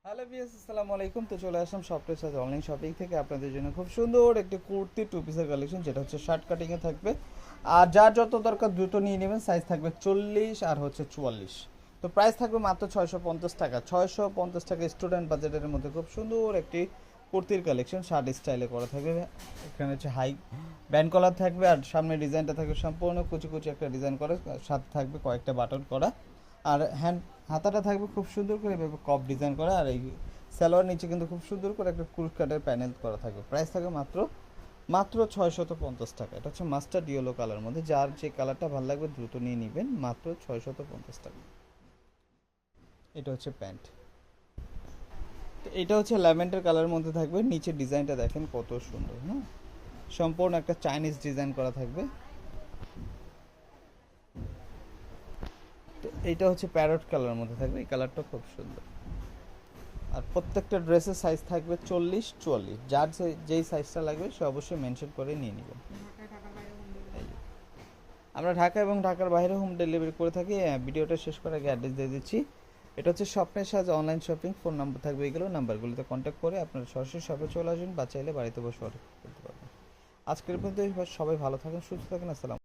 Hello viewers, আসসালামু আলাইকুম। তো চলে আসলাম সফটওয়্যার সাথে অনলাইন শপিং থেকে আপনাদের জন্য খুব সুন্দর একটি কুর্তি টু পিসের কালেকশন, যেটা হচ্ছে শার্ট কাটিংয়ে থাকবে। আর যার যত দরকার দ্রুত নিয়ে নেবেন। সাইজ থাকবে 40 আর হচ্ছে 44। তো প্রাইস থাকবে মাত্র 650 টাকা। 650 টাকা স্টুডেন্ট বাজেটের মধ্যে খুব সুন্দর একটি কুর্তির কালেকশন শার্ট স্টাইলে করা থাকবে। এখানে হচ্ছে হাই ব্যান্ড কলার থাকবে, আর সামনে ডিজাইনটা থাকবে সম্পূর্ণ কুচি কুচি একটা ডিজাইন করা, সাথে থাকবে কয়েকটা বাটন করা। আর হাতাটা থাকবে খুব সুন্দর করে এভাবে কপ ডিজাইন করা। আর এই সালোয়ার নিচে কিন্তু খুব সুন্দর করে একটা কুরুশ কাটের প্যানেল করা থাকবে। প্রাইস থাকবে মাত্র মাত্র 650 টাকা। এটা হচ্ছে মাস্টার্ড ইয়েলো কালার মধ্যে, যার যে কালারটা ভালো লাগবে দ্রুত নিয়ে নেবেন। মাত্র 650 টাকা। এটা হচ্ছে প্যান্ট। তো এটা হচ্ছে ল্যাভেন্ডার কালার মধ্যে থাকবে। নিচে ডিজাইনটা দেখেন কত সুন্দর। হ্যাঁ, সম্পূর্ণ একটা চাইনিজ ডিজাইন করা থাকবে। তো এইটা হচ্ছে প্যারট কালার মধ্যে থাকবে। এই কালারটা খুব সুন্দর। আর প্রত্যেকটা ড্রেসের সাইজ থাকবে 40-44। যার যেই সাইজটা লাগবে সে অবশ্যই মেনশন করে নিয়ে নেবেন। এই যে, আমরা ঢাকা এবং ঢাকার বাইরে হোম ডেলিভারি করে থাকি। ভিডিওটা শেষ করার আগে অ্যাড্রেস দিয়ে দিচ্ছি। এটা হচ্ছে স্বপ্নের সাজ অনলাইন শপিং। ফোন নাম্বার থাকবে, এগুলো নাম্বারগুলোতে কন্ট্যাক্ট করে আপনারা সরাসরি শপে চলে আসবেন বা চাইলে বাড়িতে বসে অর্ডার করতে পারবেন। আজকের পর্যন্ত সবাই ভালো থাকেন, সুস্থ থাকেন। আসসালাম।